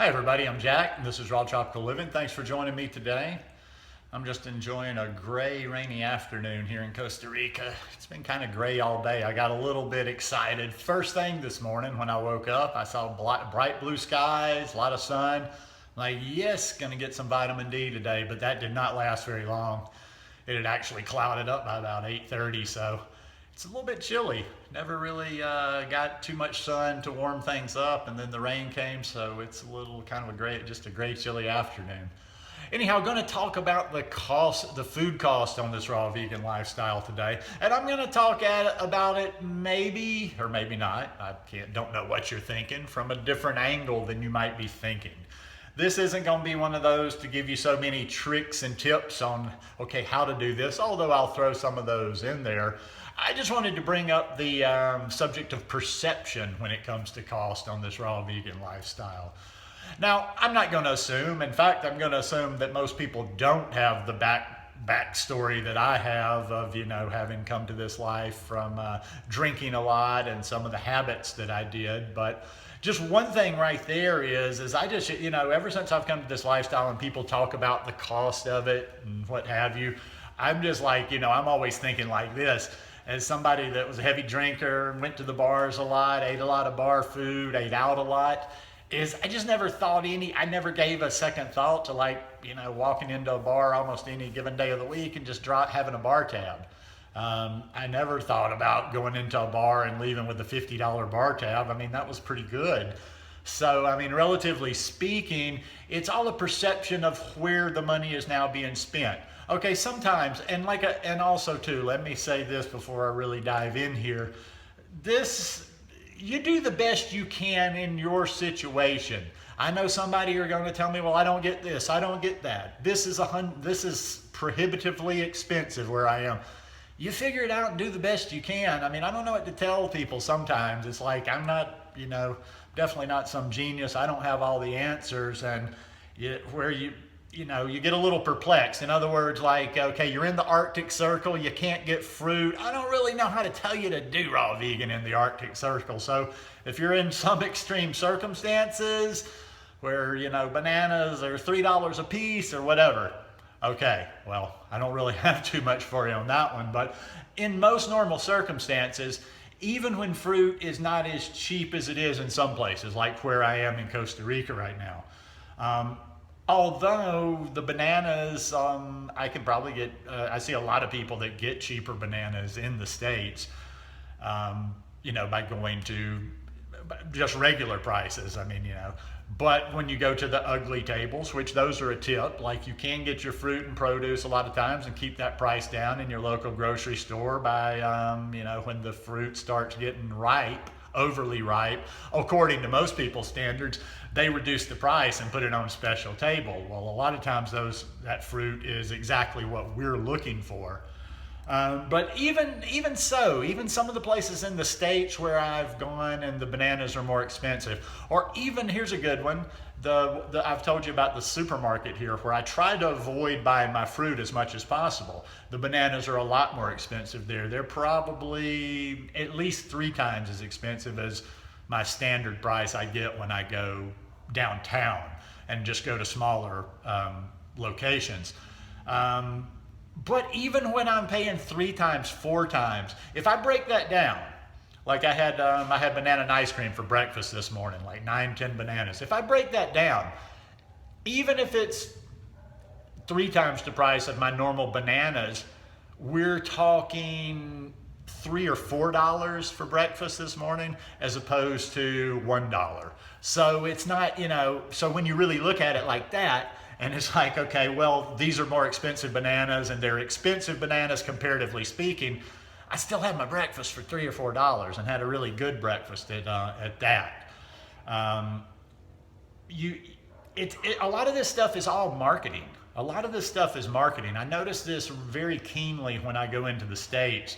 Hi everybody, I'm Jack, and this is Raw Tropical Living. Thanks for joining me today. I'm just enjoying a gray, rainy afternoon here in Costa Rica. It's been kind of gray all day. I got a little bit excited. First thing this morning when I woke up, I saw bright blue skies, a lot of sun. I'm like, yes, gonna get some vitamin D today, but that did not last very long. It had actually clouded up by about 8:30, so it's a little bit chilly. Never really got too much sun to warm things up, and then the rain came, so it's a little kind of just a gray, chilly afternoon. Anyhow, going to talk about the food cost on this raw vegan lifestyle today, and I'm going to talk about it maybe or maybe not. Don't know what you're thinking from a different angle than you might be thinking. This isn't going to be one of those to give you so many tricks and tips on, okay, how to do this, although I'll throw some of those in there. I just wanted to bring up the subject of perception when it comes to cost on this raw vegan lifestyle. Now, I'm not going to assume, in fact, I'm going to assume that most people don't have the backstory that I have of, having come to this life from drinking a lot and some of the habits that I did. But just one thing right there is I just, ever since I've come to this lifestyle and people talk about the cost of it and what have you, I'm just like, I'm always thinking like this. As somebody that was a heavy drinker, went to the bars a lot, ate a lot of bar food, ate out a lot, I just never thought I never gave a second thought to walking into a bar almost any given day of the week and just having a bar tab. I never thought about going into a bar and leaving with a $50 bar tab. I mean, that was pretty good. So, relatively speaking, it's all a perception of where the money is now being spent. Okay, sometimes, and also too, let me say this before I really dive in here. You do the best you can in your situation. I know somebody are going to tell me, well, I don't get this, I don't get that. This is prohibitively expensive where I am. You figure it out and do the best you can. I don't know what to tell people sometimes. It's like, I'm not, definitely not some genius. I don't have all the answers, and you get a little perplexed. In other words, okay, you're in the Arctic Circle, you can't get fruit. I don't really know how to tell you to do raw vegan in the Arctic Circle. So if you're in some extreme circumstances where, bananas are $3 a piece or whatever, okay, well, I don't really have too much for you on that one. But in most normal circumstances, even when fruit is not as cheap as it is in some places, like where I am in Costa Rica right now, although the bananas, I can probably get, I see a lot of people that get cheaper bananas in the States, by going to just regular prices. But when you go to the ugly tables, which those are a tip, like you can get your fruit and produce a lot of times and keep that price down in your local grocery store by, when the fruit starts getting overly ripe, according to most people's standards, they reduce the price and put it on a special table. Well, a lot of times that fruit is exactly what we're looking for. But even some of the places in the States where I've gone and the bananas are more expensive, or even, here's a good one, I've told you about the supermarket here where I try to avoid buying my fruit as much as possible. The bananas are a lot more expensive there. They're probably at least 3 times as expensive as my standard price I get when I go downtown and just go to smaller locations. But even when I'm paying 3 times, 4 times, if I break that down, like I had banana and ice cream for breakfast this morning, like 9, 10 bananas. If I break that down, even if it's 3 times the price of my normal bananas, we're talking $3 or $4 for breakfast this morning as opposed to $1. So it's not, so when you really look at it like that, and it's like, okay, well, these are more expensive bananas, and they're expensive bananas comparatively speaking. I still had my breakfast for $3 or $4 and had a really good breakfast at that. A lot of this stuff is all marketing. A lot of this stuff is marketing. I notice this very keenly when I go into the States,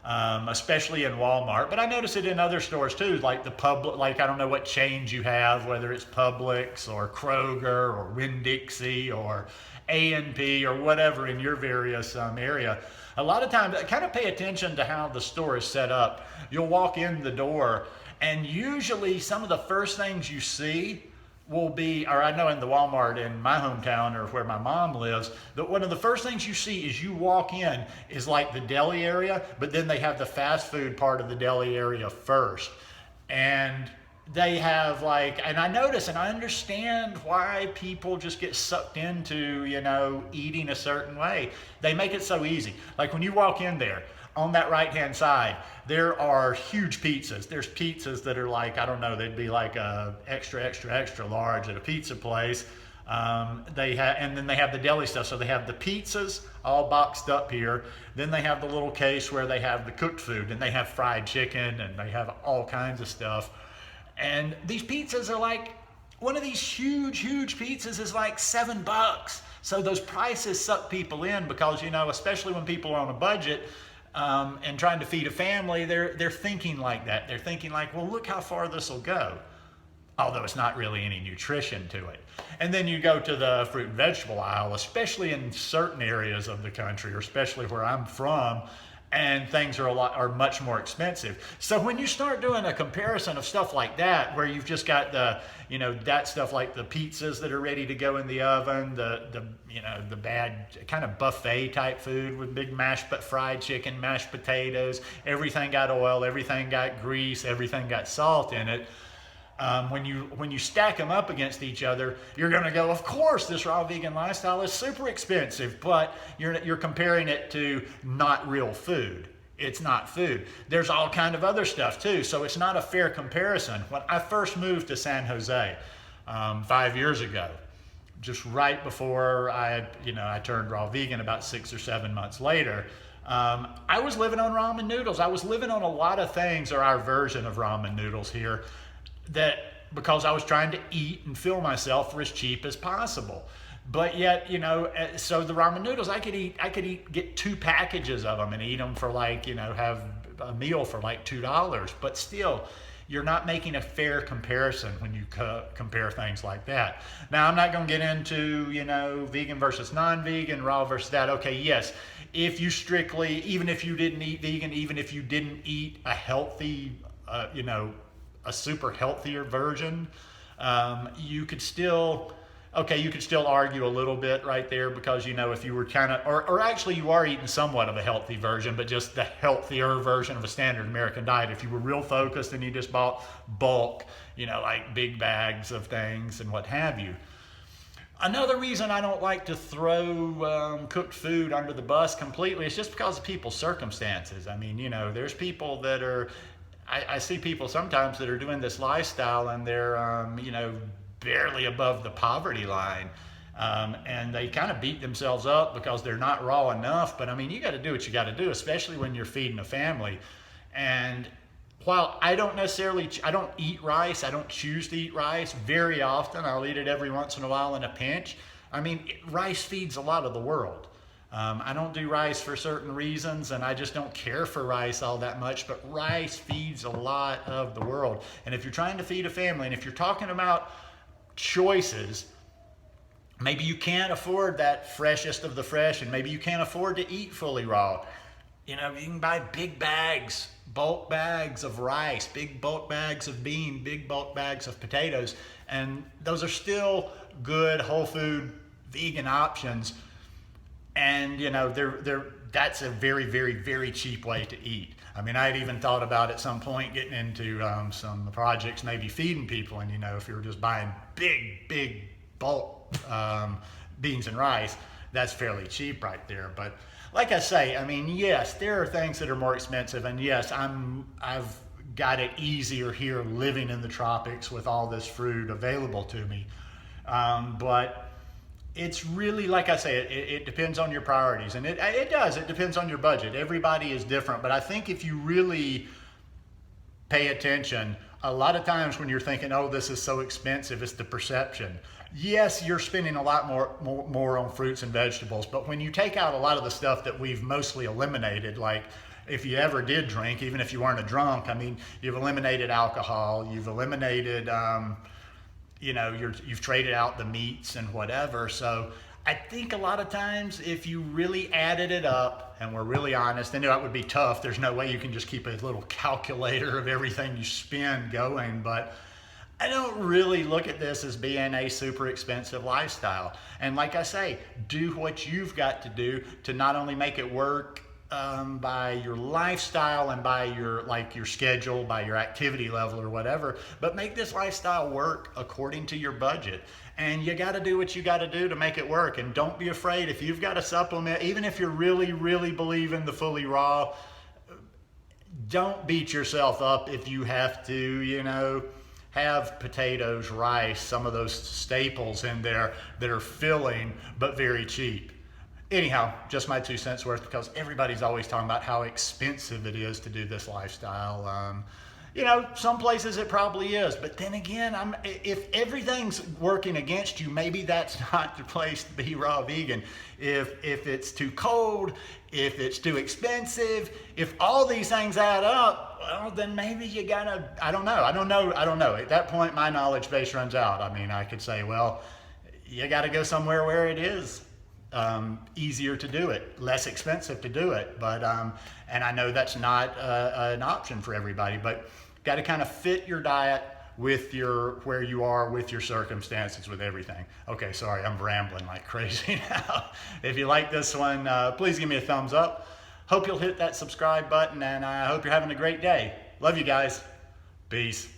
especially in Walmart, but I notice it in other stores too, like I don't know what chains you have, whether it's Publix or Kroger or Winn-Dixie or A&P or whatever in your various area. A lot of times, kind of pay attention to how the store is set up. You'll walk in the door, and usually some of the first things you see will be, or I know in the Walmart in my hometown or where my mom lives, that one of the first things you see is you walk in is like the deli area, but then they have the fast food part of the deli area first. And they have like, and I notice and I understand why people just get sucked into, eating a certain way. They make it so easy. Like when you walk in there, on that right hand side, there are huge pizzas. There's pizzas that are like, I don't know, they'd be like a extra large at a pizza place. They have, and then they have the deli stuff. So they have the pizzas all boxed up here. Then they have the little case where they have the cooked food, and they have fried chicken, and they have all kinds of stuff. And these pizzas are like, one of these huge pizzas is like $7. So those prices suck people in because, especially when people are on a budget, and trying to feed a family, they're thinking like that. They're thinking like, well, look how far this will go. Although it's not really any nutrition to it. And then you go to the fruit and vegetable aisle, especially in certain areas of the country, or especially where I'm from, and things are much more expensive. So when you start doing a comparison of stuff like that, where you've just got that stuff like the pizzas that are ready to go in the oven, the bad kind of buffet type food with big fried chicken, mashed potatoes, everything got oil, everything got grease, everything got salt in it. When you stack them up against each other, you're going to go, of course, this raw vegan lifestyle is super expensive, but you're comparing it to not real food. It's not food. There's all kind of other stuff too, so it's not a fair comparison. When I first moved to San Jose 5 years ago, just right before I turned raw vegan about 6 or 7 months later, I was living on ramen noodles. I was living on a lot of things, or our version of ramen noodles here, that because I was trying to eat and fill myself for as cheap as possible. But yet, so the ramen noodles, I could get 2 packages of them and eat them for have a meal for like $2. But still, you're not making a fair comparison when you compare things like that. Now, I'm not going to get into, vegan versus non-vegan, raw versus that. Okay, yes, if you strictly, even if you didn't eat vegan, even if you didn't eat a healthy, a super healthier version, you could still argue a little bit right there because, if you were kind of, or actually you are eating somewhat of a healthy version, but just the healthier version of a standard American diet. If you were real focused and you just bought bulk, like big bags of things and what have you. Another reason I don't like to throw cooked food under the bus completely is just because of people's circumstances. I mean, there's people that are, I see people sometimes that are doing this lifestyle and they're, barely above the poverty line. And they kind of beat themselves up because they're not raw enough. But I mean, you got to do what you got to do, especially when you're feeding a family. And while I don't eat rice, I don't choose to eat rice very often. I'll eat it every once in a while in a pinch. I mean, rice feeds a lot of the world. I don't do rice for certain reasons, and I just don't care for rice all that much, but rice feeds a lot of the world. And if you're trying to feed a family, and if you're talking about choices, maybe you can't afford that freshest of the fresh, and maybe you can't afford to eat fully raw. You can buy big bags, bulk bags of rice, big bulk bags of bean, big bulk bags of potatoes, and those are still good whole food vegan options. And that's a very, very, very cheap way to eat. I mean, I had even thought about at some point getting into some projects, maybe feeding people. And if you were just buying big bulk beans and rice, that's fairly cheap right there. But like I say, I mean, yes, there are things that are more expensive, and yes, I've got it easier here living in the tropics with all this fruit available to me. But it's really, like I say, it depends on your priorities, and it depends on your budget. Everybody is different, but I think if you really pay attention, a lot of times when you're thinking, oh, this is so expensive, it's the perception. Yes, you're spending a lot more on fruits and vegetables, but when you take out a lot of the stuff that we've mostly eliminated, like if you ever did drink, even if you weren't a drunk, I mean, you've eliminated alcohol, you've eliminated you've traded out the meats and whatever. So I think a lot of times if you really added it up and we're really honest, and that would be tough. There's no way you can just keep a little calculator of everything you spend going. But I don't really look at this as being a super expensive lifestyle. And like I say, do what you've got to do to not only make it work by your lifestyle and by your schedule, by your activity level or whatever, but make this lifestyle work according to your budget. And you got to do what you got to do to make it work. And don't be afraid if you've got a supplement, even if you're really believing the fully raw. Don't beat yourself up if you have to, have potatoes, rice, some of those staples in there that are filling but very cheap. Anyhow, just my 2 cents worth, because everybody's always talking about how expensive it is to do this lifestyle. Some places it probably is, but then again, if everything's working against you, maybe that's not the place to be raw vegan. If it's too cold, if it's too expensive, if all these things add up, well, then maybe you gotta, I don't know. At that point, my knowledge base runs out. I mean, I could say, well, you gotta go somewhere where it is easier to do it, less expensive to do it. But and I know that's not an option for everybody, but got to kind of fit your diet with where you are, with your circumstances, with everything. Okay, sorry, I'm rambling like crazy now. If you like this one, please give me a thumbs up. Hope you'll hit that subscribe button, and I hope you're having a great day. Love you guys. Peace.